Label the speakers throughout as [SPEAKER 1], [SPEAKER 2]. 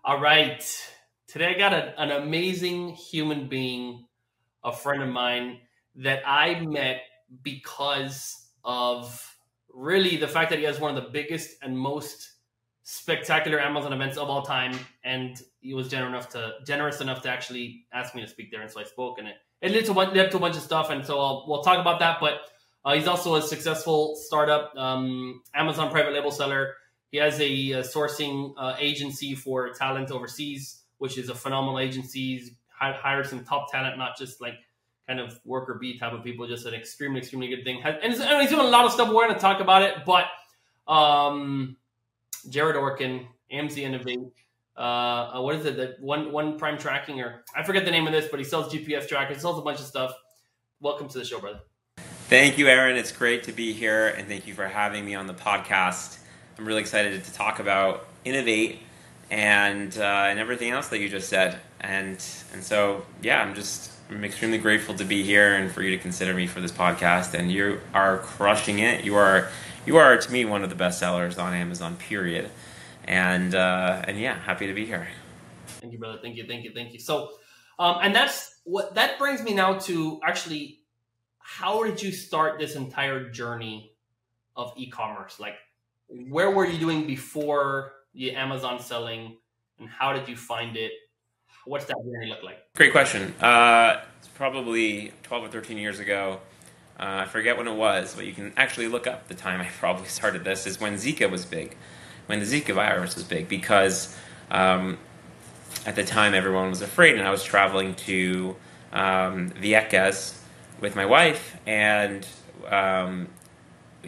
[SPEAKER 1] All right. Today I got an amazing human being, a friend of mine that I met because of really the fact that he has one of the biggest and most spectacular Amazon events of all time. And he was generous enough to actually ask me to speak there. And so I spoke, and it led to a bunch of stuff. And so we'll talk about that. But he's also a successful startup, Amazon private label seller. He has a sourcing agency for talent overseas, which is a phenomenal agency. He's hired some top talent, not just like kind of worker bee type of people, just an extremely, extremely good thing. And he's doing a lot of stuff. We're going to talk about it. But Jared Orkin, AMZInnovate, what is it? That one PrimeTracking, or I forget the name of this, but he sells GPS trackers, sells a bunch of stuff. Welcome to the show, brother.
[SPEAKER 2] Thank you, Aaron. It's great to be here, and thank you for having me on the podcast. I'm really excited to talk about Innovate and everything else that you just said. And so, yeah, I'm extremely grateful to be here and for you to consider me for this podcast. And you are crushing it. You are to me one of the best sellers on Amazon, period. And yeah, happy to be here.
[SPEAKER 1] Thank you, brother. Thank you. So, and that brings me now to actually, how did you start this entire journey of e-commerce? Like, where were you doing before the Amazon selling, and how did you find it? What's that journey look like?
[SPEAKER 2] Great question. It's probably 12 or 13 years ago. I forget when it was, but you can actually look up the time I probably started this, is when Zika was big, when the Zika virus was big, because at the time everyone was afraid, and I was traveling to Vieques with my wife, and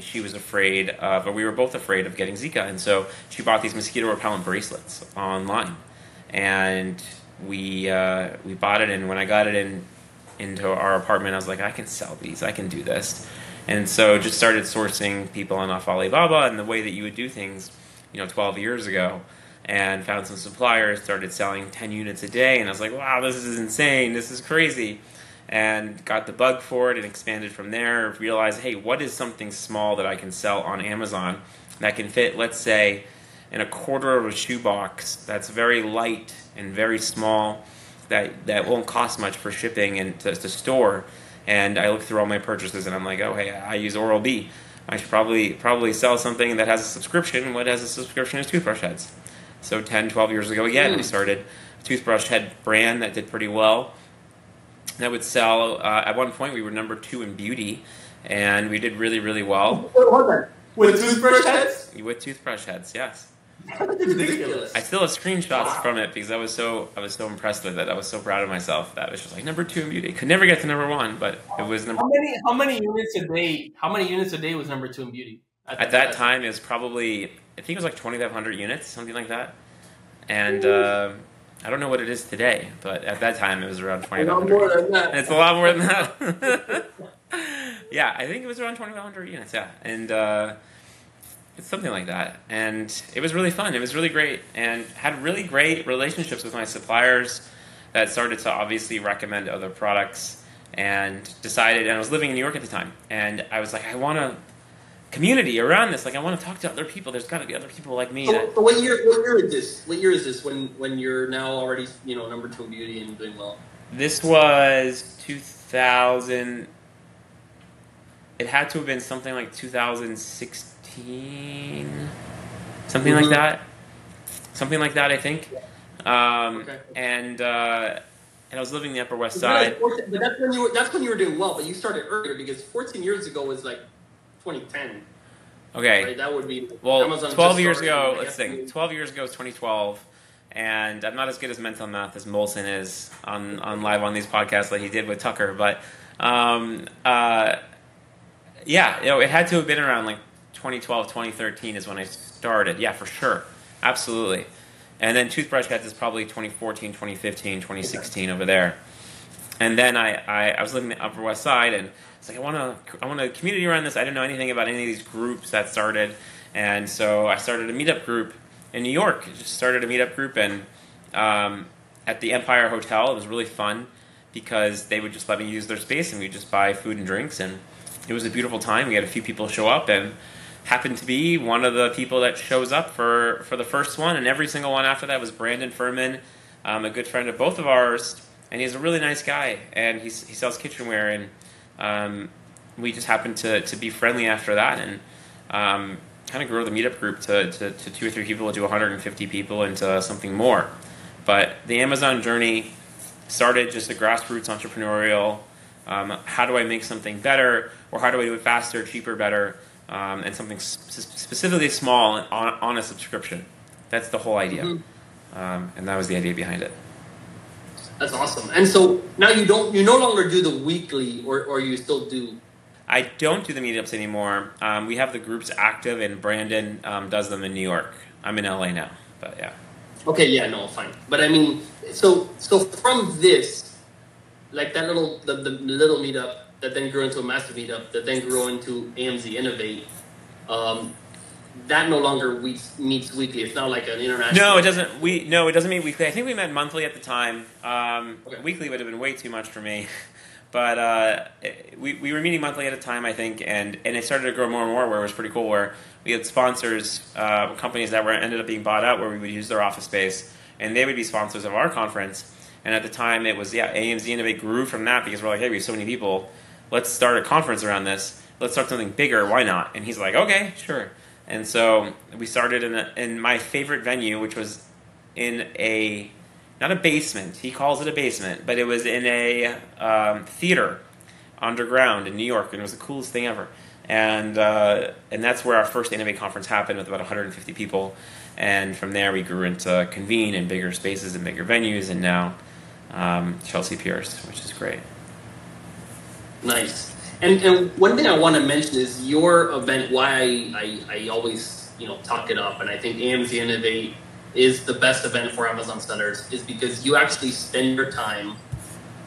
[SPEAKER 2] she was afraid of, or we were both afraid of getting Zika, and so she bought these mosquito repellent bracelets online, and we bought it, and when I got it into our apartment, I was like, I can sell these, I can do this, and so just started sourcing people on off Alibaba and the way that you would do things, 12 years ago, and found some suppliers, started selling 10 units a day, and I was like, wow, this is insane, this is crazy. And got the bug for it and expanded from there. Realized, hey, what is something small that I can sell on Amazon that can fit, let's say, in a quarter of a shoebox that's very light and very small, that won't cost much for shipping and to store. And I looked through all my purchases and I'm like, oh, hey, I use Oral-B. I should probably sell something that has a subscription. What has a subscription is toothbrush heads. So 10, 12 years ago, again, I started a toothbrush head brand that did pretty well. That would sell, at one point we were number 2 in beauty, and we did really, really well.
[SPEAKER 1] Hold on. With toothbrush heads?
[SPEAKER 2] With toothbrush heads, yes.
[SPEAKER 1] That's ridiculous.
[SPEAKER 2] I still have screenshots from it because I was so impressed with it. I was so proud of myself that it was just like number 2 in beauty. Could never get to number 1, but it was number.
[SPEAKER 1] How many units a day? How many units a day was number 2 in beauty?
[SPEAKER 2] At that time, it was probably, I think it was like 2,500 units, something like that. And I don't know what it is today, but at that time it was around 2,500.
[SPEAKER 1] A lot more than that.
[SPEAKER 2] It's a lot more than that. Yeah, I think it was around 2,500 units, yeah. And it's something like that. And it was really fun. It was really great. And had really great relationships with my suppliers that started to obviously recommend other products, and decided, and I was living in New York at the time, and I was like, I want a community around this. Like, I want to talk to other people. There's got to be other people like me.
[SPEAKER 1] So what year is this? What year is this when you're now already, number 2 in beauty and doing well?
[SPEAKER 2] This was 2000. It had to have been something like 2016, something like that. Something like that, I think.
[SPEAKER 1] Okay.
[SPEAKER 2] And I was living in the Upper West Side.
[SPEAKER 1] But that's when you were doing well. But you started earlier, because 14 years ago was like 2010.
[SPEAKER 2] Okay.
[SPEAKER 1] Right? That would be,
[SPEAKER 2] well,
[SPEAKER 1] Amazon
[SPEAKER 2] 12 years ago. Let's think. 12 years ago was 2012, and I'm not as good as mental math as Molson is on live on these podcasts like he did with Tucker. But yeah, it had to have been around like 2012, 2013 is when I started. Yeah, for sure, absolutely. And then toothbrush heads is probably 2014, 2015, 2016 over there. And then I was living in the Upper West Side, and it's like, I want a community around this. I didn't know anything about any of these groups that started, and so I started a meetup group in New York. Just started a meetup group, and at the Empire Hotel, it was really fun because they would just let me use their space, and we'd just buy food and drinks, and it was a beautiful time. We had a few people show up, and happened to be one of the people that shows up for the first one, and every single one after that was Brandon Furman, a good friend of both of ours, and he's a really nice guy, and he sells kitchenware, and we just happened to be friendly after that, and kind of grow the meetup group to 2 or 3 people, to 150 people, into something more. But the Amazon journey started just a grassroots entrepreneurial, how do I make something better, or how do I do it faster, cheaper, better, and something specifically small and on a subscription. That's the whole idea. And that was the idea behind it.
[SPEAKER 1] That's awesome. And so now you no longer do the weekly, or you still do?
[SPEAKER 2] I don't do the meetups anymore. We have the groups active, and Brandon does them in New York. I'm in LA now, but yeah.
[SPEAKER 1] Okay, yeah, no, fine. But I mean, so from this, like that little the little meetup that then grew into a massive meetup that then grew into AMZInnovate, that no longer meets weekly. It's not like an international.
[SPEAKER 2] No, it doesn't. It doesn't meet weekly. I think we met monthly at the time. Okay. Weekly would have been way too much for me. But we were meeting monthly at a time, I think, and it started to grow more and more, where it was pretty cool, where we had sponsors, companies that ended up being bought out, where we would use their office space, and they would be sponsors of our conference. And at the time, it was, AMZInnovate grew from that, because we're like, hey, we have so many people, let's start a conference around this, let's start something bigger, why not? And he's like, okay, sure. And so we started in my favorite venue, which was in not a basement, he calls it a basement, but it was in a theater underground in New York, and it was the coolest thing ever. And that's where our first Innovate conference happened, with about 150 people. And from there we grew into Convene in bigger spaces and bigger venues, and now Chelsea Piers, which is great.
[SPEAKER 1] Nice. And one thing I want to mention is your event, why I always talk it up, and I think AMZInnovate is the best event for Amazon sellers, is because you actually spend your time,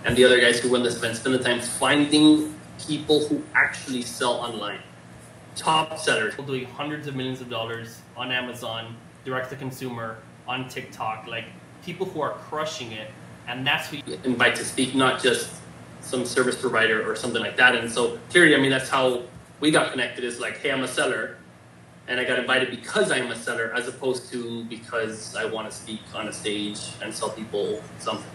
[SPEAKER 1] and the other guys who run this event spend the time finding people who actually sell online. Top sellers. People doing hundreds of millions of dollars on Amazon, direct to consumer, on TikTok, like people who are crushing it, and that's who you invite to speak, not just some service provider or something like that. And so clearly, I mean, that's how we got connected, is like, hey, I'm a seller, and I got invited because I'm a seller, as opposed to because I want to speak on a stage and sell people something.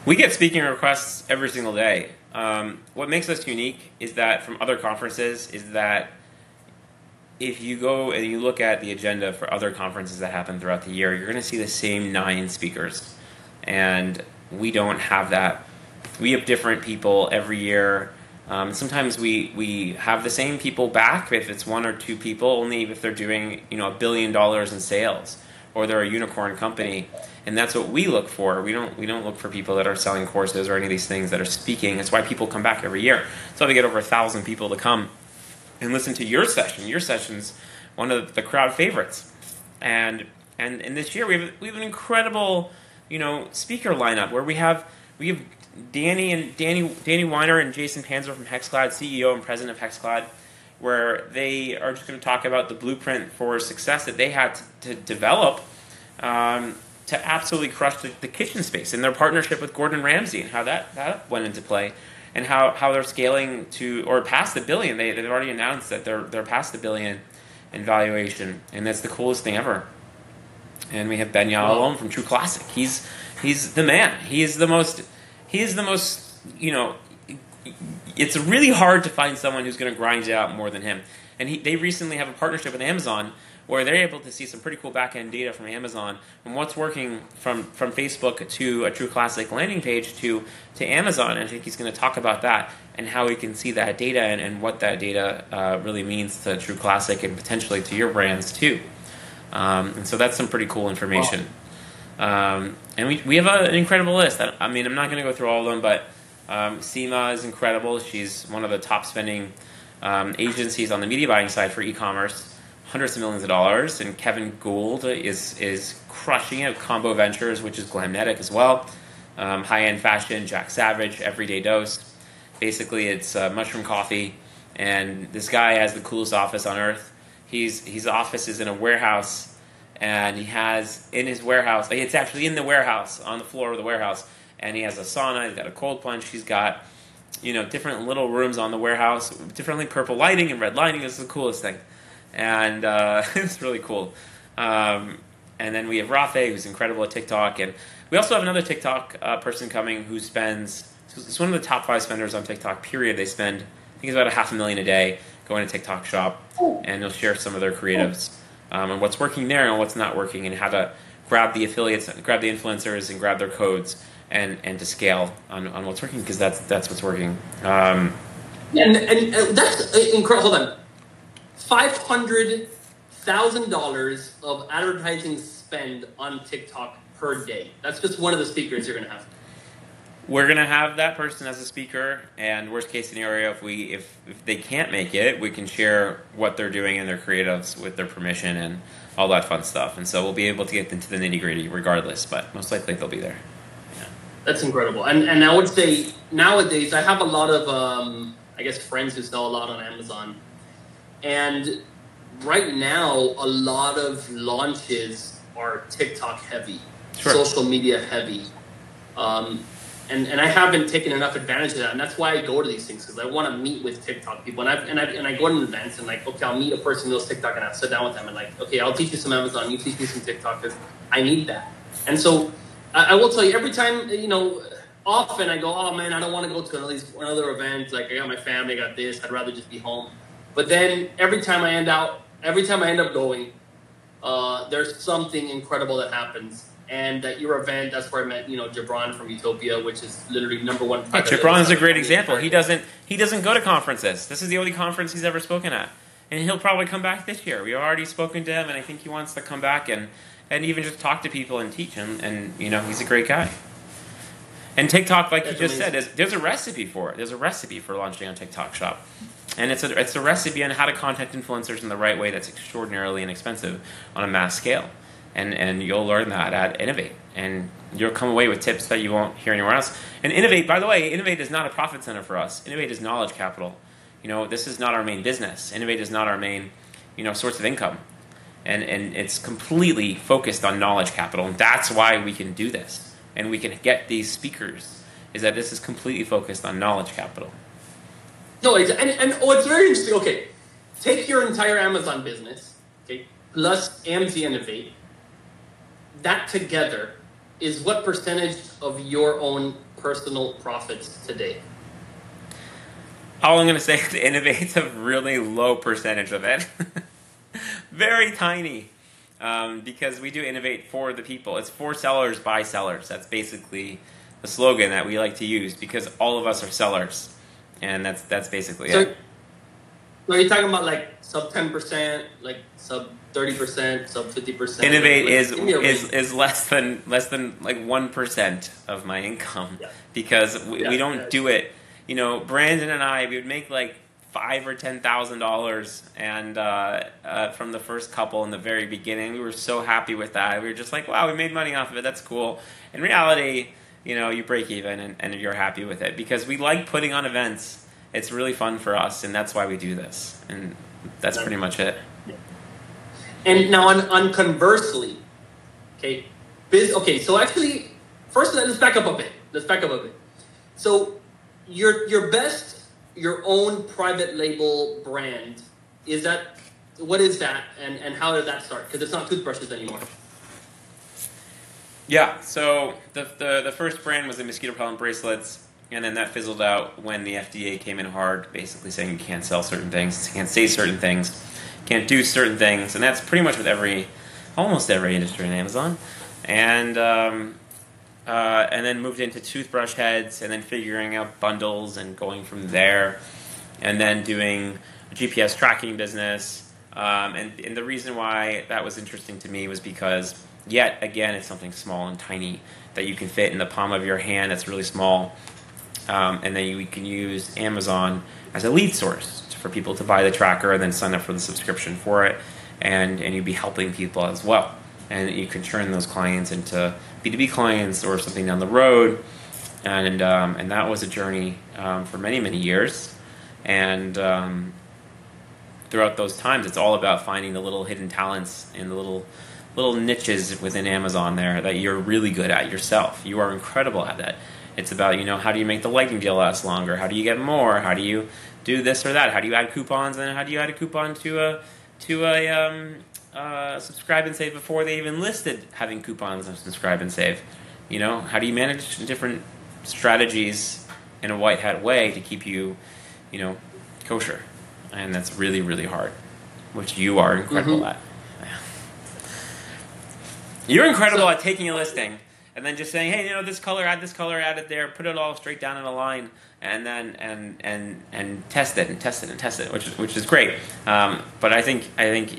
[SPEAKER 2] We get speaking requests every single day. What makes us unique is that from other conferences is that if you go and you look at the agenda for other conferences that happen throughout the year, you're going to see the same 9 speakers. And we don't have that. We have different people every year. Sometimes we have the same people back if it's 1 or 2 people, only if they're doing $1 billion in sales, or they're a unicorn company, and that's what we look for. We don't look for people that are selling courses or any of these things that are speaking. That's why people come back every year. So we get over 1,000 people to come and listen to your session. Your session's one of the crowd favorites, and this year we have an incredible speaker lineup where we have Danny Weiner and Jason Panzer from HexCloud, CEO and president of HexCloud, where they are just going to talk about the blueprint for success that they had to develop to absolutely crush the kitchen space, and their partnership with Gordon Ramsay, and how that went into play, and how they're scaling to, or past $1 billion. They've already announced that they're past $1 billion in valuation, and that's the coolest thing ever. And we have Ben Yalom from True Classic. He's the man. He is the most. It's really hard to find someone who's going to grind it out more than him. And they recently have a partnership with Amazon where they're able to see some pretty cool back-end data from Amazon and what's working from Facebook to a True Classic landing page to Amazon. And I think he's going to talk about that and how we can see that data and what that data really means to True Classic and potentially to your brands too. And so that's some pretty cool information. Wow. And we have an incredible list. I mean, I'm not going to go through all of them, but Seema is incredible. She's one of the top spending agencies on the media buying side for e-commerce, hundreds of millions of dollars. And Kevin Gould is crushing it. Combo Ventures, which is Glamnetic as well. High-end fashion, Jack Savage, Everyday Dose. Basically, it's mushroom coffee. And this guy has the coolest office on earth. His office is in a warehouse. And he has in his warehouse, it's actually in the warehouse, on the floor of the warehouse, and he has a sauna, he's got a cold plunge, he's got, different little rooms on the warehouse, differently purple lighting and red lighting. It's the coolest thing. and it's really cool. And then we have Rafe, who's incredible at TikTok, and we also have another TikTok person coming who spends. It's one of the top 5 spenders on TikTok. Period. They spend, I think, it's about $500,000 a day going to TikTok Shop, and they'll share some of their creatives and what's working there and what's not working, and how to grab the affiliates, grab the influencers, and grab their codes, and to scale on what's working, because that's what's working.
[SPEAKER 1] And that's incredible. Hold on, $500,000 of advertising spend on TikTok per day. That's just one of the speakers you're going to have.
[SPEAKER 2] We're going to have that person as a speaker, and worst case scenario, if they can't make it, we can share what they're doing in their creatives with their permission and all that fun stuff. And so we'll be able to get into the nitty-gritty regardless, but most likely they'll be there.
[SPEAKER 1] Yeah. That's incredible. And I would say nowadays I have a lot of, I guess, friends who sell a lot on Amazon. And right now, a lot of launches are TikTok heavy,
[SPEAKER 2] Sure.
[SPEAKER 1] social media heavy. And I haven't taken enough advantage of that, and that's why I go to these things, because I want to meet with TikTok people, and I go to events and like, okay, I'll meet a person who knows TikTok, and I'll sit down with them and like, okay, I'll teach you some Amazon, you teach me some TikTok, because I need that. And so I will tell you, every time, often I go, oh man, I don't want to go to another event, like I got my family, I got this, I'd rather just be home. But then every time I end up going, there's something incredible that happens. And at your event, that's where I met, Gibran from Utopia, which is literally #1.
[SPEAKER 2] Gibran is a great example. He doesn't go to conferences. This is the only conference he's ever spoken at, and he'll probably come back this year. We've already spoken to him, and I think he wants to come back and even just talk to people and teach him. And he's a great guy. And TikTok, like you just said, there's a recipe for it. There's a recipe for launching on TikTok Shop, and it's a recipe on how to contact influencers in the right way that's extraordinarily inexpensive on a mass scale. And you'll learn that at Innovate. And you'll come away with tips that you won't hear anywhere else. And Innovate, by the way, Innovate is not a profit center for us. Innovate is knowledge capital. This is not our main business. Innovate is not our main, source of income. And it's completely focused on knowledge capital. And that's why we can do this. And we can get these speakers, is that this is completely focused on knowledge capital.
[SPEAKER 1] No, and what's very interesting, okay, take your entire Amazon business, okay, plus AMZInnovate. That together is what percentage of your own personal profits today?
[SPEAKER 2] All I'm going to say is Innovate's a really low percentage of it. Very tiny. Because we do Innovate for the people. It's for sellers by sellers. That's basically the slogan that we like to use, because all of us are sellers. And that's basically it.
[SPEAKER 1] So you're talking about like sub 10%, like sub 30%, sub 50%.
[SPEAKER 2] Innovate is less than like 1% of my income, because we don't do it. Brandon and I, we would make like $5,000 or $10,000, and from the first couple in the very beginning, we were so happy with that. We were just like, wow, we made money off of it. That's cool. In reality, you break even and you're happy with it, because we like putting on events. It's really fun for us, and that's why we do this. And that's pretty much it.
[SPEAKER 1] And now on conversely, okay, so actually, first let's back up a bit. So your own private label brand, what is that, and how did that start? Because it's not toothbrushes anymore.
[SPEAKER 2] Yeah, so the first brand was the mosquito repellent bracelets, and then that fizzled out when the FDA came in hard, basically saying you can't sell certain things, you can't say certain things, can't do certain things, and that's pretty much with almost every industry in Amazon. And then moved into toothbrush heads, and then figuring out bundles and going from there, and then doing a GPS tracking business. And the reason why that was interesting to me was because, yet again, it's something small and tiny that you can fit in the palm of your hand. It's really small. And then you can use Amazon as a lead source for people to buy the tracker and then sign up for the subscription for it, and you'd be helping people as well. And you can turn those clients into B2B clients or something down the road. And that was a journey for many, many years. And throughout those times, it's all about finding the little hidden talents and the little niches within Amazon there that you're really good at yourself. You are incredible at that. It's about, how do you make the lighting deal last longer? How do you get more? How do you do this or that? How do you add coupons? And how do you add a coupon to subscribe and save before they even listed having coupons on subscribe and save. You know, how do you manage different strategies in a white hat way to keep you, you know, kosher? And that's really, really hard, which you are incredible at. You're incredible at taking a listing and then just saying, hey, you know, this color, add it there, put it all straight down in a line, and then and test it, which is great. But I think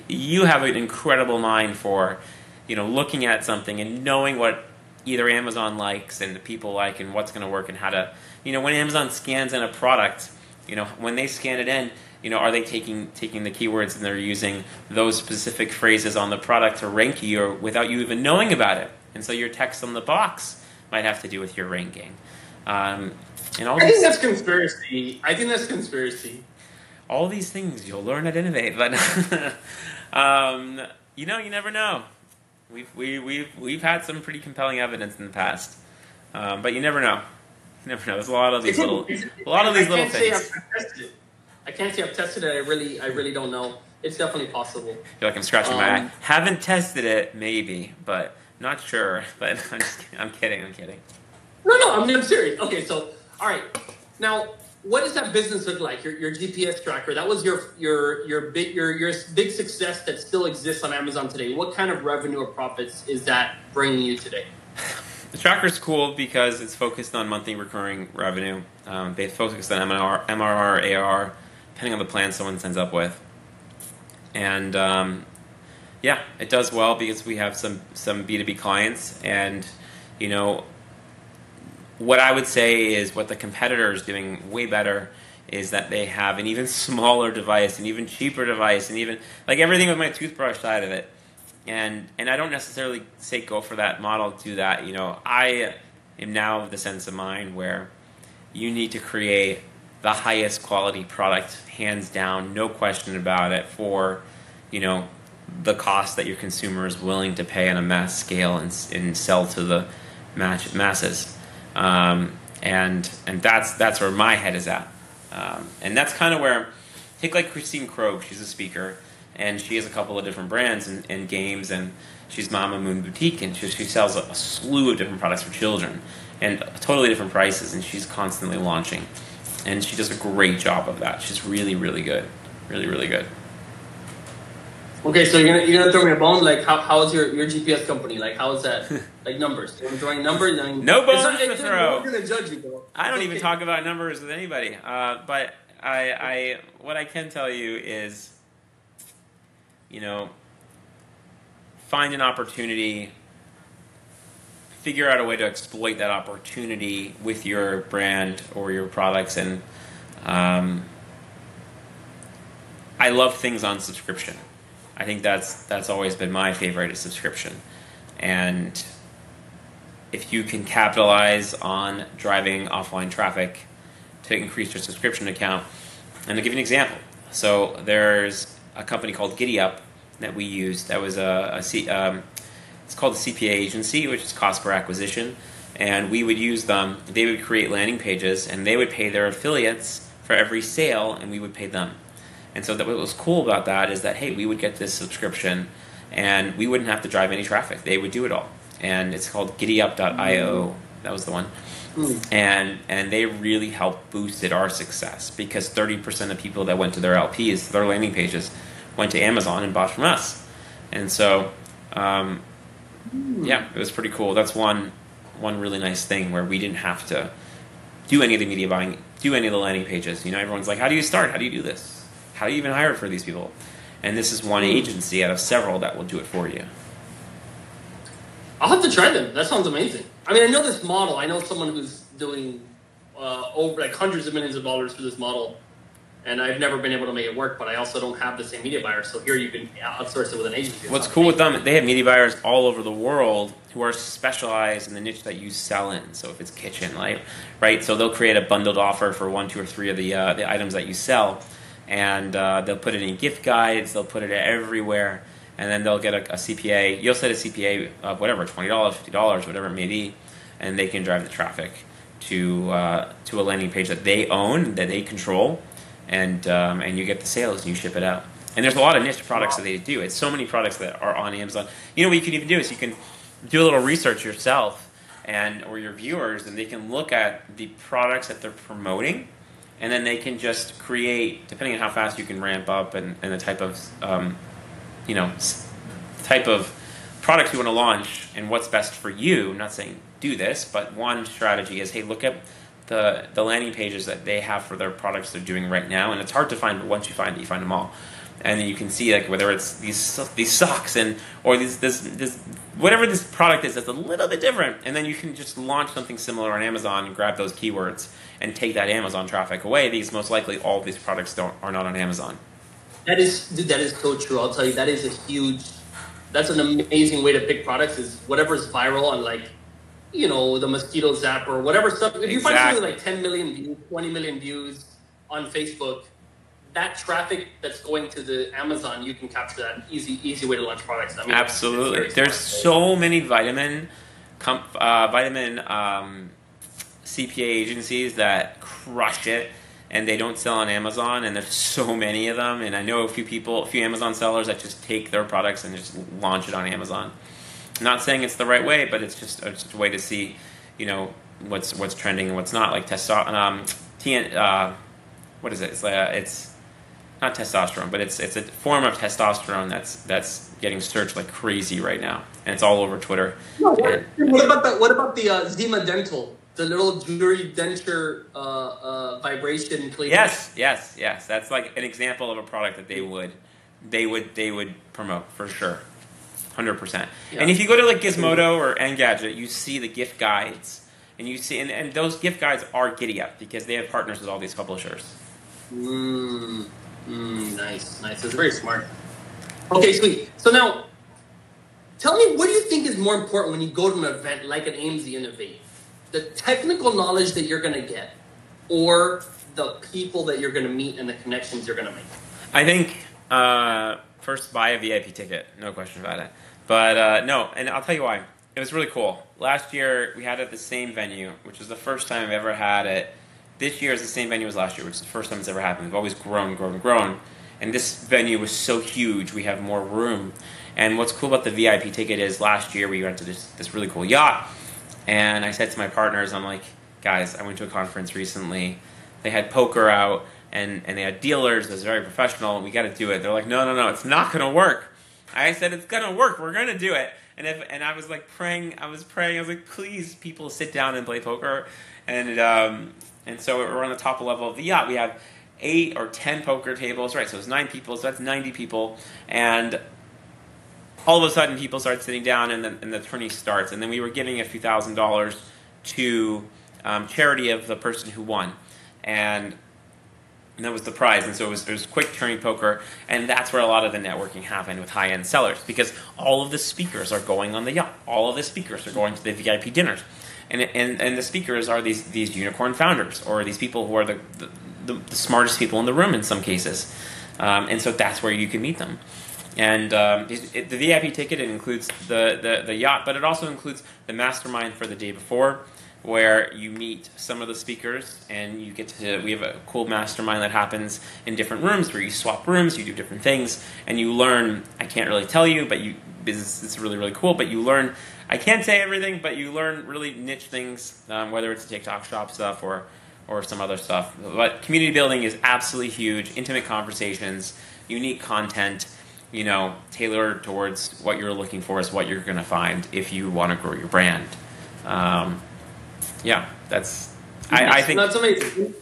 [SPEAKER 2] you have an incredible mind for, you know, looking at something and knowing what either Amazon likes and the people like and what's going to work and how to, you know, when Amazon scans in a product, you know, when they scan it in, you know, are they taking the keywords and they're using those specific phrases on the product to rank you or without you even knowing about it? And so your text on the box might have to do with your ranking. And all
[SPEAKER 1] I think that's conspiracy.
[SPEAKER 2] All these things you'll learn at Innovate, but you know, you never know. We've had some pretty compelling evidence in the past, but you never know. You never know. There's a lot of these little things.
[SPEAKER 1] I can't say I've tested it. I really don't know. It's definitely possible.
[SPEAKER 2] I feel like I'm scratching my eye. Haven't tested it, maybe, but not sure. But I'm kidding.
[SPEAKER 1] No, I'm serious. Okay, so all right. Now, what does that business look like? Your GPS tracker. That was your big success that still exists on Amazon today. What kind of revenue or profits is that bringing you today?
[SPEAKER 2] The tracker's cool because it's focused on monthly recurring revenue. They focus on MRR, ARR, depending on the plan someone signs up with. And yeah, it does well because we have some B2B clients. And, you know, what I would say is what the competitor is doing way better is that they have an even smaller device, an even cheaper device, and even, like everything with my toothbrush side of it. And I don't necessarily say go for that model, do that. You know, I am now of the sense of mind where you need to create the highest quality product, hands down, no question about it, for, you know, the cost that your consumer is willing to pay on a mass scale and sell to the masses. And that's where my head is at. And that's kind of where, take like Christine Krogh, she's a speaker, and she has a couple of different brands and games, and she's Mama Moon Boutique, and she sells a slew of different products for children, and totally different prices, and she's constantly launching. And she does a great job of that. She's really, really good. Really, really good.
[SPEAKER 1] Okay, so you're gonna throw me a bone? Like, how's your GPS company? Like, how is that? Like, numbers. You're throwing numbers? I mean,
[SPEAKER 2] no bones to throw.
[SPEAKER 1] I'm gonna judge you, though.
[SPEAKER 2] I don't even talk about numbers with anybody. But what I can tell you is, you know, find an opportunity, figure out a way to exploit that opportunity with your brand or your products. And I love things on subscription. I think that's always been my favorite, is subscription. And if you can capitalize on driving offline traffic to increase your subscription account, and I'll give you an example. So there's a company called GiddyUp that we used. That was it's called a CPA agency, which is cost per acquisition. And we would use them. They would create landing pages, and they would pay their affiliates for every sale, and we would pay them. And so what was cool about that is that, hey, we would get this subscription, and we wouldn't have to drive any traffic. They would do it all. And it's called GiddyUp.io. That was the one. And they really helped boosted our success, because 30% of people that went to their LPs, their landing pages, went to Amazon and bought from us. And so, yeah, it was pretty cool. That's one really nice thing where we didn't have to do any of the media buying, do any of the landing pages. You know, everyone's like, how do you start? How do you do this? How do you even hire for these people? And this is one agency out of several that will do it for you.
[SPEAKER 1] I'll have to try them. That sounds amazing. I mean, I know this model. I know someone who's doing over like hundreds of millions of dollars for this model, and I've never been able to make it work. But I also don't have the same media buyer. So here you can outsource it with an agency.
[SPEAKER 2] What's cool with them? They have media buyers all over the world who are specialized in the niche that you sell in. So if it's kitchen, right? So they'll create a bundled offer for 1, 2, or 3 of the items that you sell. And they'll put it in gift guides, they'll put it everywhere, and then they'll get a CPA. You'll set a CPA of whatever, $20, $50, whatever it may be, and they can drive the traffic to a landing page that they own, that they control, and you get the sales and you ship it out. And there's a lot of niche products that they do. It's so many products that are on Amazon. You know what you can even do is you can do a little research yourself or your viewers, and they can look at the products that they're promoting, and then they can just create, depending on how fast you can ramp up and the type of type of products you want to launch and what's best for you. I'm not saying do this, but one strategy is, hey, look at the landing pages that they have for their products they're doing right now, and it's hard to find, but once you find it, you find them all. And then you can see, like, whether it's these socks or this whatever this product is that's a little bit different, and then you can just launch something similar on Amazon and grab those keywords and take that Amazon traffic away, because most likely all of these products are not on Amazon.
[SPEAKER 1] That is so true. I'll tell you, that's an amazing way to pick products, is whatever's viral on, like, you know, the mosquito zap or whatever stuff. If you find something like 10 million views, 20 million views on Facebook, that traffic that's going to the Amazon, you can capture that. Easy way to launch products. I mean,
[SPEAKER 2] absolutely. There's so many vitamin CPA agencies that crush it, and they don't sell on Amazon, and there's so many of them. And I know a few Amazon sellers that just take their products and just launch it on Amazon. I'm not saying it's the right way, but it's just a way to see, you know, what's trending and what's not. Like what is it? It's not testosterone, but it's a form of testosterone that's getting searched like crazy right now, and it's all over Twitter.
[SPEAKER 1] No, what about the Zima Dental, the little jewelry denture vibration cleaner?
[SPEAKER 2] Yes. That's like an example of a product that they would promote for sure, 100%. Yeah. And if you go to like Gizmodo or Engadget, you see the gift guides, and you see and those gift guides are giddy up because they have partners with all these publishers.
[SPEAKER 1] Nice. That's very smart. Okay, sweet. So now, tell me, what do you think is more important when you go to an event like an AMZInnovate? The technical knowledge that you're going to get, or the people that you're going to meet and the connections you're going to make?
[SPEAKER 2] I think first buy a VIP ticket, no question about it. But no, and I'll tell you why. It was really cool. Last year we had it at the same venue, which was the first time I've ever had it. This year is the same venue as last year, which is the first time it's ever happened. We've always grown. And this venue was so huge, we have more room. And what's cool about the VIP ticket is last year we went to this really cool yacht. And I said to my partners, I'm like, guys, I went to a conference recently. They had poker out, and they had dealers. It was very professional. We got to do it. They're like, no, it's not going to work. I said, it's going to work. We're going to do it. And I was like praying. I was like, please, people, sit down and play poker. And so we're on the top level of the yacht. We have 8 or 10 poker tables, right? So it's 9 people, so that's 90 people. And all of a sudden, people start sitting down, and the tourney starts. And then we were giving a few $1,000s to charity of the person who won. And that was the prize. And so it was quick tourney poker. And that's where a lot of the networking happened with high-end sellers, because all of the speakers are going on the yacht. All of the speakers are going to the VIP dinners. And the speakers are these unicorn founders, or these people who are the smartest people in the room in some cases. And so that's where you can meet them. And the VIP ticket, it includes the yacht, but it also includes the mastermind for the day before, where you meet some of the speakers, and we have a cool mastermind that happens in different rooms where you swap rooms, you do different things, and you learn. I can't really tell you, but it's really, really cool, but you learn. I can't say everything, but you learn really niche things, whether it's TikTok shop stuff or some other stuff. But community building is absolutely huge. Intimate conversations, unique content, tailored towards what you're looking for is what you're going to find if you want to grow your brand. Yeah, I think
[SPEAKER 1] that's amazing.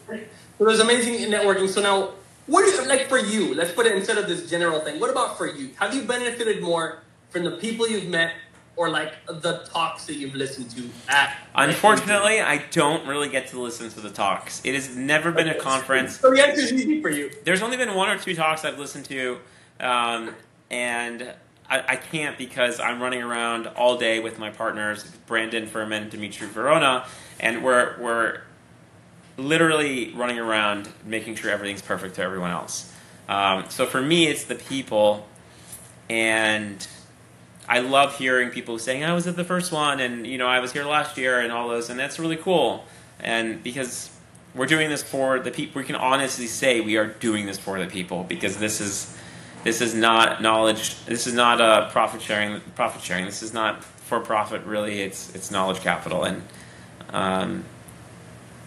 [SPEAKER 1] So there's amazing networking. So now, what do you like for you? Let's put it instead of this general thing. What about for you? Have you benefited more from the people you've met, or like the talks that you've listened to at?
[SPEAKER 2] Unfortunately, I don't really get to listen to the talks. It has never been a conference.
[SPEAKER 1] So the answer is easy for you.
[SPEAKER 2] There's only been 1 or 2 talks I've listened to, and I can't, because I'm running around all day with my partners, Brandon Furman, Dimitri Verona, and we're literally running around making sure everything's perfect to everyone else. So for me, it's the people, and I love hearing people saying, I was at the first one, and I was here last year, and all those, and that's really cool. And because we're doing this for the people, we can honestly say we are doing this for the people, because this is This is not knowledge. This is not profit sharing. Profit sharing. This is not for profit. Really, it's knowledge capital, and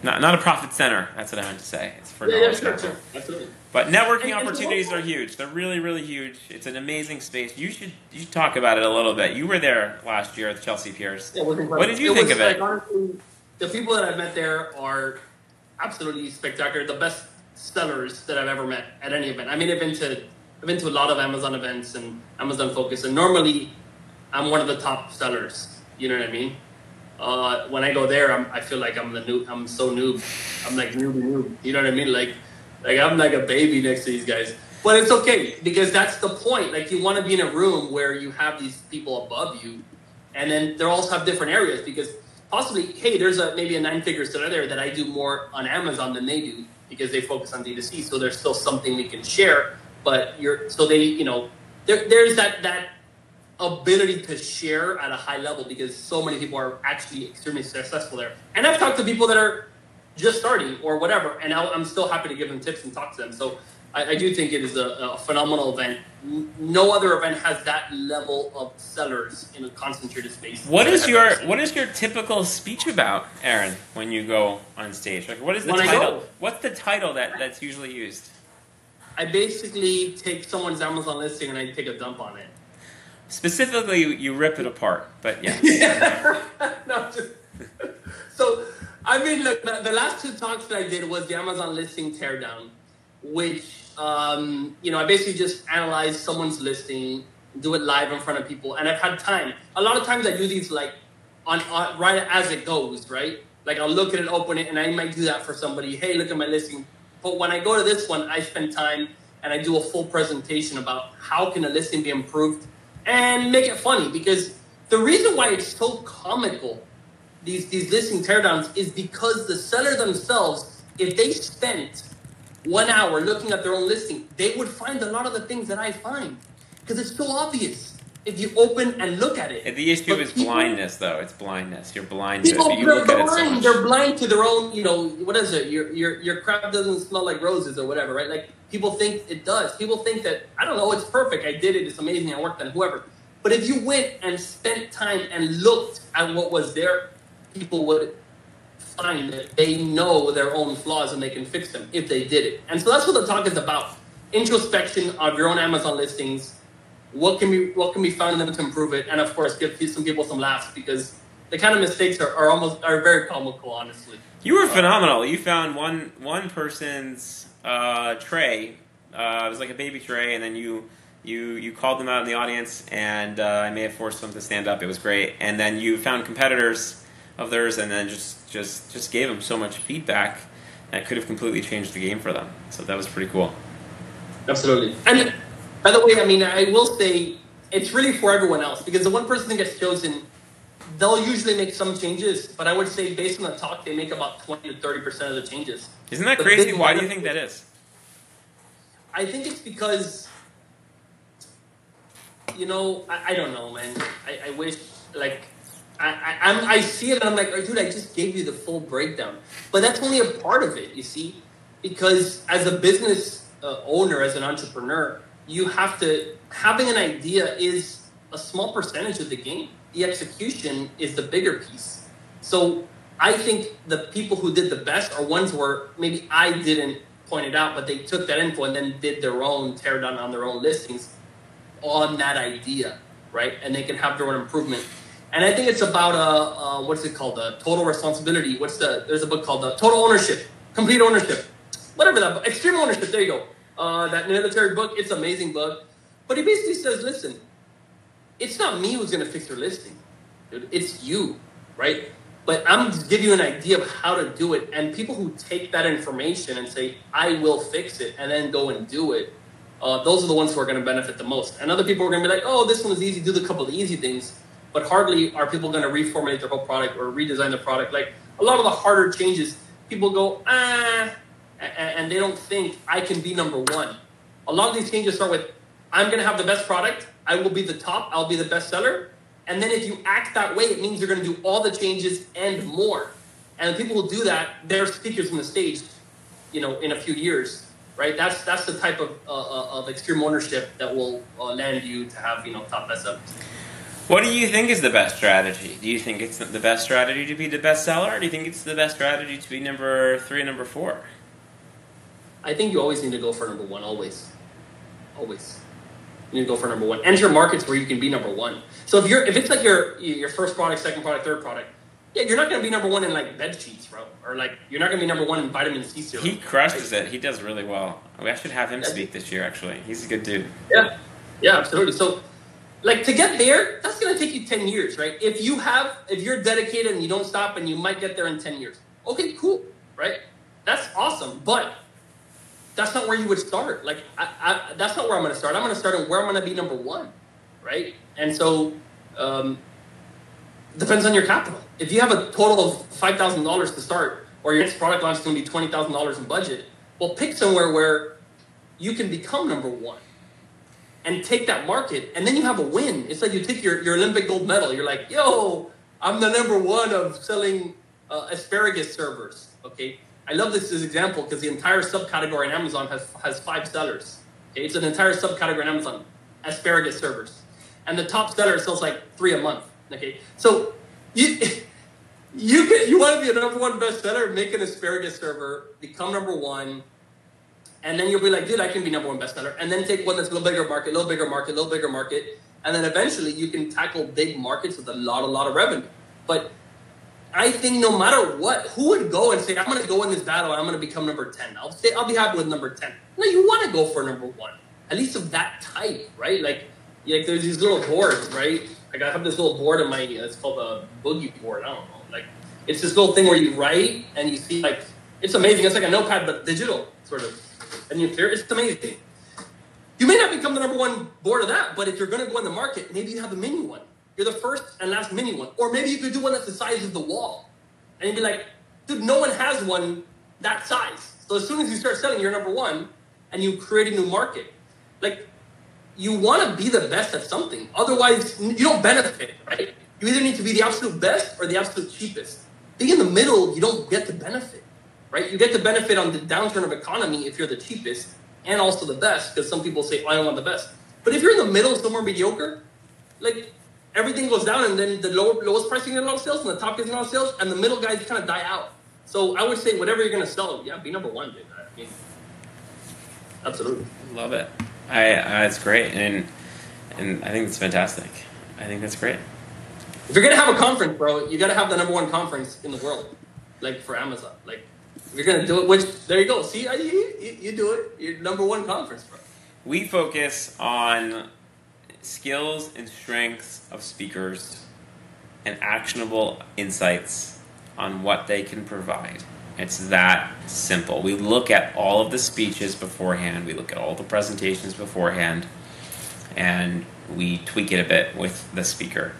[SPEAKER 2] not a profit center. That's what I meant to say. It's for knowledge capital.
[SPEAKER 1] Sure. Absolutely.
[SPEAKER 2] But networking opportunities are huge. They're really, really huge. It's an amazing space. You should talk about it a little bit. You were there last year at the Chelsea Piers.
[SPEAKER 1] Yeah,
[SPEAKER 2] what did you think of it?
[SPEAKER 1] Honestly, the people that I've met there are absolutely spectacular. The best sellers that I've ever met at any event. I mean, I've been to a lot of Amazon events and Amazon Focus, and normally I'm one of the top sellers. You know what I mean? When I go there, I feel like I'm so noob. I'm like noob. You know what I mean? Like I'm like a baby next to these guys. But it's okay, because that's the point. Like, you want to be in a room where you have these people above you, and then they also have different areas, because possibly, hey, there's maybe a 9-figure seller there that I do more on Amazon than they do, because they focus on D2C. So there's still something we can share. But there's that ability to share at a high level, because so many people are actually extremely successful there. And I've talked to people that are just starting or whatever, and I'm still happy to give them tips and talk to them. So I do think it is a phenomenal event. No other event has that level of sellers in a concentrated space.
[SPEAKER 2] What is your typical speech about, Aaron, when you go on stage? Like, what is the title? What's the title that's usually used?
[SPEAKER 1] I basically take someone's Amazon listing and I take a dump on it.
[SPEAKER 2] Specifically, you rip it apart, but yeah.
[SPEAKER 1] So, I mean, look, the last 2 talks that I did was the Amazon listing teardown, which, I basically just analyze someone's listing, do it live in front of people, and I've had time. A lot of times I do these like on right as it goes, right? Like, I'll look at it, open it, and I might do that for somebody. Hey, look at my listing. But when I go to this one, I spend time and I do a full presentation about how can a listing be improved and make it funny, because the reason why it's so comical, these listing teardowns, is because the seller themselves, if they spent 1 hour looking at their own listing, they would find a lot of the things that I find, because it's so obvious if you open and look at it.
[SPEAKER 2] The issue is blindness, though. It's blindness. You're blind to it.
[SPEAKER 1] People,
[SPEAKER 2] You look at it so much.
[SPEAKER 1] They're blind to their own, what is it? Your crap doesn't smell like roses or whatever, right? Like, people think it does. People think that, I don't know, it's perfect. I did it. It's amazing. I worked on whoever. But if you went and spent time and looked at what was there, people would find that they know their own flaws and they can fix them if they did it. And so that's what the talk is about. Introspection of your own Amazon listings. What can be found in them to improve it? And of course, give some people some laughs, because the kind of mistakes are very comical, honestly.
[SPEAKER 2] You were phenomenal. You found one person's tray. It was like a baby tray, and then you called them out in the audience, and I may have forced them to stand up. It was great. And then you found competitors of theirs, and then just gave them so much feedback that could have completely changed the game for them. So that was pretty cool.
[SPEAKER 1] Absolutely. And by the way, I mean, I will say it's really for everyone else, because the one person that gets chosen, they'll usually make some changes, but I would say based on the talk, they make about 20 to 30% of the changes.
[SPEAKER 2] Isn't that crazy? Why do you think that is?
[SPEAKER 1] I think it's because, I don't know, man. I wish, like, I see it and I'm like, oh, dude, I just gave you the full breakdown. But that's only a part of it, you see? Because as a business owner, as an entrepreneur, you have to, having an idea is a small percentage of the game. The execution is the bigger piece. So I think the people who did the best are ones where maybe I didn't point it out, but they took that info and then did their own teardown on their own listings on that idea, right? And they can have their own improvement. And I think it's about what's it called? Total responsibility. There's a book called Total Ownership, Complete Ownership, whatever that book, Extreme Ownership. There you go. That military book. It's an amazing book. But he basically says, listen, it's not me who's going to fix your listing, dude. It's you, right? But I'm just giving you an idea of how to do it. And people who take that information and say, I will fix it, and then go and do it, those are the ones who are going to benefit the most. And other people are going to be like, oh, this one was easy, do the couple of easy things. But hardly are people going to reformulate their whole product or redesign the product. Like, a lot of the harder changes, people go, and they don't think I can be number one. A lot of these changes start with, I'm going to have the best product. I will be the top. I'll be the best seller. And then if you act that way, it means you're going to do all the changes and more. And the people who do that, they're speakers on the stage, in a few years. right? That's the type of extreme ownership that will land you to have top bestsellers.
[SPEAKER 2] What do you think is the best strategy? Do you think it's the best strategy to be the best seller, or do you think it's the best strategy to be number 3 and number 4?
[SPEAKER 1] I think you always need to go for number 1. Always. You need to go for number 1. Enter markets where you can be number 1. So if it's like your first product, second product, third product, yeah, you're not going to be number 1 in like bed sheets, bro, or like you're not going to be number 1 in vitamin C serum.
[SPEAKER 2] He crushes it. He does really well. I should have him speak this year. Actually, he's a good dude.
[SPEAKER 1] Yeah, absolutely. So, like to get there, that's going to take you 10 years, right? If you're dedicated and you don't stop, and you might get there in 10 years. Okay, cool, right? That's awesome, but that's not where you would start. Like, that's not where I'm going to start. I'm going to start at where I'm going to be number 1, right? And so, depends on your capital. If you have a total of $5,000 to start, or your next product launch is going to be $20,000 in budget, well, pick somewhere where you can become number 1 and take that market, and then you have a win. It's like you take your Olympic gold medal. You're like, yo, I'm the number 1 of selling asparagus servers, okay? I love this as example because the entire subcategory in Amazon has 5 sellers. Okay? It's an entire subcategory in Amazon, asparagus servers. And the top seller sells like 3 a month. Okay, so you want to be a number 1 bestseller, make an asparagus server, become number 1, and then you'll be like, dude, I can be number 1 bestseller, and then take one that's a little bigger market, and then eventually you can tackle big markets with a lot of revenue. But I think no matter what, who would go and say, I'm going to go in this battle and I'm going to become number 10? I'll be happy with number 10. No, you want to go for number 1, at least of that type, right? Like there's these little boards, right? Like I have this little board in my, it's called a boogie board. I don't know. Like it's this little thing where you write and you see like, it's amazing. It's like a notepad, but digital sort of. And you clear, it's amazing. You may not become the number 1 board of that, but if you're going to go in the market, maybe you have a mini one. You're the first and last mini one. Or maybe you could do one that's the size of the wall. And you'd be like, dude, no one has one that size. So as soon as you start selling, you're number 1 and you create a new market. Like, you want to be the best at something. Otherwise, you don't benefit, right? You either need to be the absolute best or the absolute cheapest. Being in the middle, you don't get the benefit, right? You get the benefit on the downturn of economy if you're the cheapest and also the best, because some people say, oh, I don't want the best. But if you're in the middle, somewhere mediocre, like everything goes down and then the lowest price gets a lot of sales and the top gets a lot of sales and the middle guys kind of die out. So I would say whatever you're going to sell, yeah, be number 1, dude. I mean, absolutely.
[SPEAKER 2] Love it. It's great, and I think it's fantastic. I think that's great.
[SPEAKER 1] If you're gonna have a conference, bro, you gotta have the number 1 conference in the world, like for Amazon. Like if you're gonna do it, which there you go. See, you do it. You're number 1 conference, bro.
[SPEAKER 2] We focus on skills and strengths of speakers and actionable insights on what they can provide. It's that simple. We look at all of the speeches beforehand. We look at all the presentations beforehand, and we tweak it a bit with the speaker.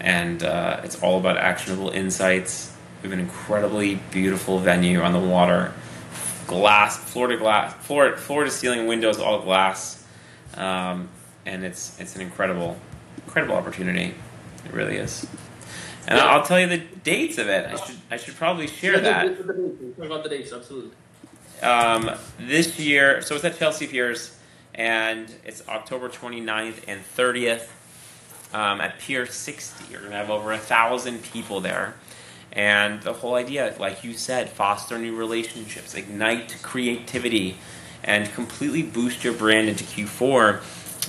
[SPEAKER 2] And it's all about actionable insights. We have an incredibly beautiful venue on the water, floor to ceiling windows, all glass, and it's an incredible opportunity. It really is. And I'll tell you the dates of it. I should probably share that.
[SPEAKER 1] Talk about the dates, absolutely.
[SPEAKER 2] This year, so it's at Chelsea Piers, and it's October 29th and 30th at Pier 60. You're going to have over 1,000 people there. And the whole idea, like you said, foster new relationships, ignite creativity, and completely boost your brand into Q4.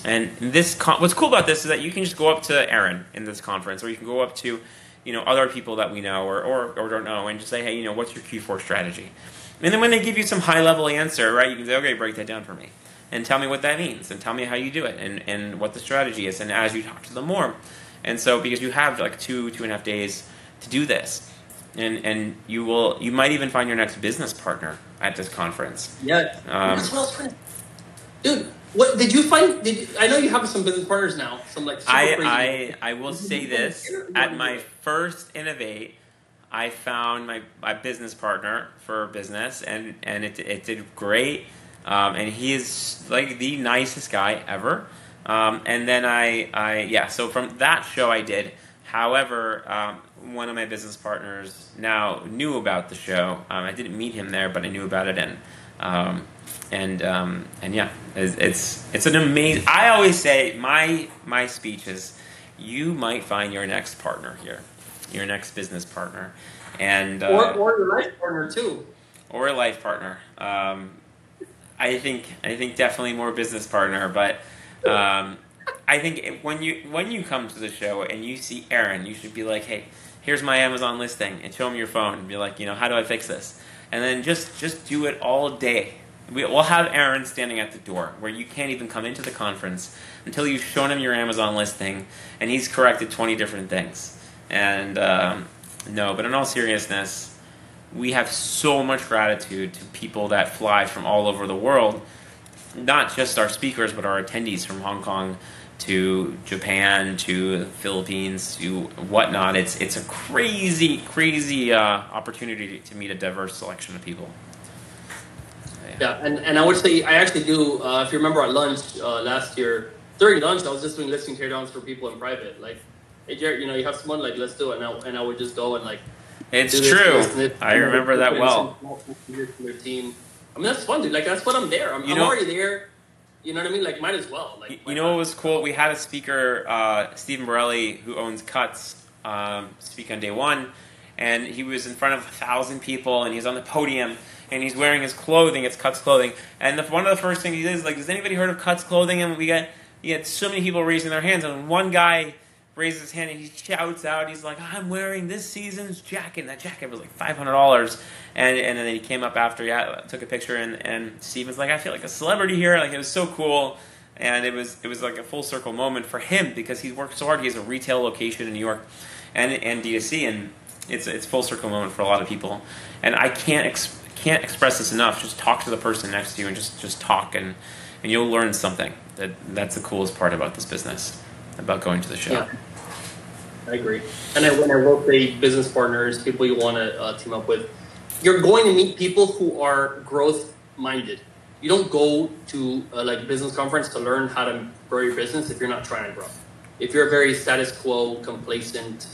[SPEAKER 2] And what's cool about this is that you can just go up to Aaron in this conference, or you can go up to other people that we know or don't know, and just say, hey, what's your Q4 strategy? And then when they give you some high-level answer, right, you can say, okay, break that down for me. And tell me what that means, and tell me how you do it, and what the strategy is, and as you talk to them more. And so, because you have like 2.5 days to do this, and you might even find your next business partner at this conference.
[SPEAKER 1] Yeah, that's what I was trying to... Dude, what did you find? I know you have some business partners now. Some like super crazy.
[SPEAKER 2] I will say this: at my first Innovate, I found my business partner for business, and it did great. And he is like the nicest guy ever. And then so from that show I did However, one of my business partners now knew about the show. I didn't meet him there, but I knew about it, and yeah, it's an amazing. I always say my speech is, you might find your next partner here, your next business partner, and
[SPEAKER 1] or your life partner too,
[SPEAKER 2] or a life partner. I think definitely more business partner, but. I think when you come to the show and you see Aaron, you should be like, hey, here's my Amazon listing, and show him your phone and be like, how do I fix this? And then just do it all day. We'll have Aaron standing at the door where you can't even come into the conference until you've shown him your Amazon listing and he's corrected 20 different things. And no, but in all seriousness, we have so much gratitude to people that fly from all over the world, not just our speakers, but our attendees from Hong Kong to Japan to the Philippines to whatnot. It's a crazy opportunity to meet a diverse selection of people.
[SPEAKER 1] Yeah, and I would say I actually do. If you remember at lunch last year, during lunch, I was just doing listing teardowns for people in private. Like, hey Jared, you have someone, like, let's do it, and I would just go and like.
[SPEAKER 2] It's true. I remember that well.
[SPEAKER 1] Their team. I mean, that's fun, dude. Like, that's what I'm there. I'm already there. You know what I mean? Like, might as well. Like,
[SPEAKER 2] you know what was cool? We had a speaker, Stephen Borelli, who owns Cuts, speak on day one, and he was in front of 1,000 people, and he's on the podium, and he's wearing his clothing. It's Cuts clothing, and one of the first things he did is like, "Has anybody heard of Cuts clothing?" And we had so many people raising their hands, and one guy raises his hand and he shouts out, he's like, "I'm wearing this season's jacket." And that jacket was like $500. And then he came up after, took a picture, and Steven's like, "I feel like a celebrity here." Like, it was so cool. And it was like a full circle moment for him because he's worked so hard. He has a retail location in New York and D2C, and it's full circle moment for a lot of people. And I can't express this enough. Just talk to the person next to you and just talk, and you'll learn something. That's the coolest part about this business, about going to the show.
[SPEAKER 1] Yeah. I agree. And when I work with business partners, people you want to team up with, you're going to meet people who are growth-minded. You don't go to a business conference to learn how to grow your business if you're not trying to grow. If you're a very status quo, complacent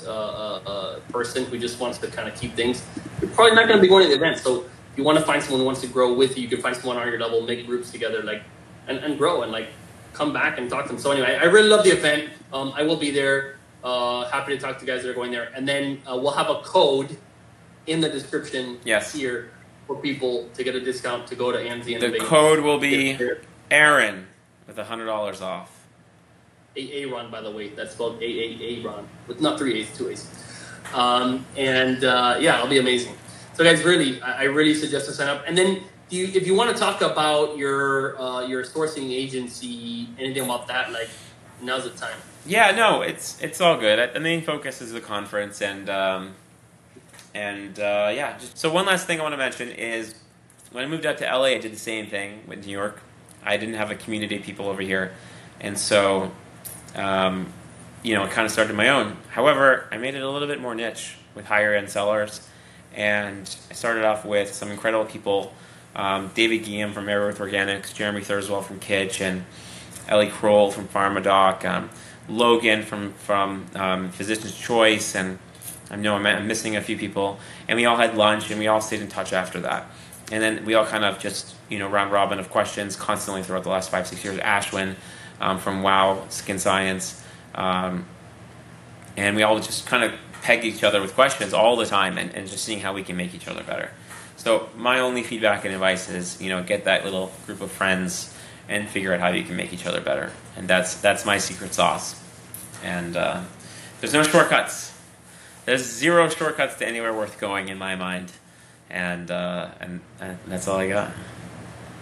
[SPEAKER 1] person who just wants to kind of keep things, you're probably not going to be going to the event. So if you want to find someone who wants to grow with you, you can find someone on your level, make groups together, and grow, and come back and talk to them. So anyway, I really love the event. I will be there. Happy to talk to guys that are going there. And then we'll have a code in the description here for people to get a discount to go to AMZInnovate.
[SPEAKER 2] The code will be Aaron with $100 off.
[SPEAKER 1] Aaron, by the way. That's spelled Aaron. With not 3 A's, 2 A's. Yeah, it'll be amazing. So guys, really, I really suggest to sign up. And then if you want to talk about your sourcing agency, anything about that, now's the time.
[SPEAKER 2] Yeah, no, it's all good. The main focus is the conference, and yeah. So one last thing I want to mention is when I moved out to LA, I did the same thing with New York. I didn't have a community of people over here, and so I kind of started my own. However, I made it a little bit more niche with higher end sellers, and I started off with some incredible people. David Guillaume from Airworth Organics, Jeremy Thurswell from Kitsch, and Ellie Kroll from PharmaDoc, Logan from Physician's Choice, and I know I'm missing a few people. And we all had lunch, and we all stayed in touch after that. And then we all kind of just, round robin of questions constantly throughout the last 5-6 years. Ashwin from Wow Skin Science, and we all just kind of pegged each other with questions all the time, and just seeing how we can make each other better. So my only feedback and advice is, get that little group of friends and figure out how you can make each other better. And that's my secret sauce. And there's no shortcuts. There's zero shortcuts to anywhere worth going in my mind. And that's all I got.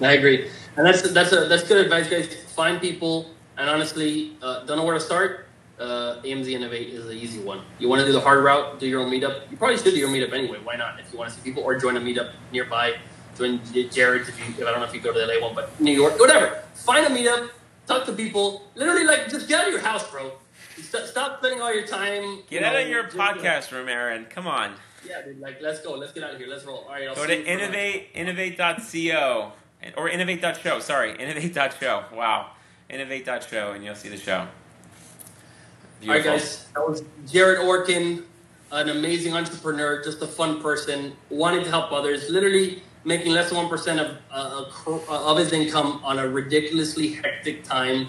[SPEAKER 1] I agree. And that's good advice, guys. Find people, and honestly, don't know where to start. AMZInnovate is the easy one. You want to do the hard route, do your own meetup. You probably should do your meetup anyway. Why not? If you want to see people, or join a meetup nearby. Join Jared's if I don't know if you go to the LA one, but New York, whatever. Find a meetup, talk to people. Literally, just get out of your house, bro. Stop spending all your time.
[SPEAKER 2] Get out of your podcast room, Aaron. Come on.
[SPEAKER 1] Yeah, dude. Let's go. Let's get out of here. Let's roll. All right.
[SPEAKER 2] Go to innovate.co or innovate.show. Sorry, innovate.show. Wow, innovate.show, and you'll see the show.
[SPEAKER 1] All right, guys. That was Jared Orkin, an amazing entrepreneur, just a fun person, wanting to help others, literally making less than 1% of his income on a ridiculously hectic time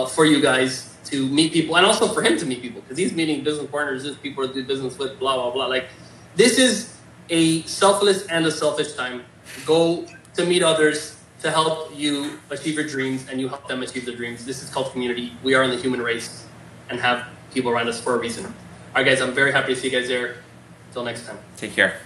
[SPEAKER 1] for you guys to meet people, and also for him to meet people, because he's meeting business partners, just people to do business with, blah, blah, blah. Like, this is a selfless and a selfish time. Go to meet others to help you achieve your dreams, and you help them achieve their dreams. This is called community. We are in the human race and have people around us for a reason. All right, guys, I'm very happy to see you guys there. Until next time.
[SPEAKER 2] Take care.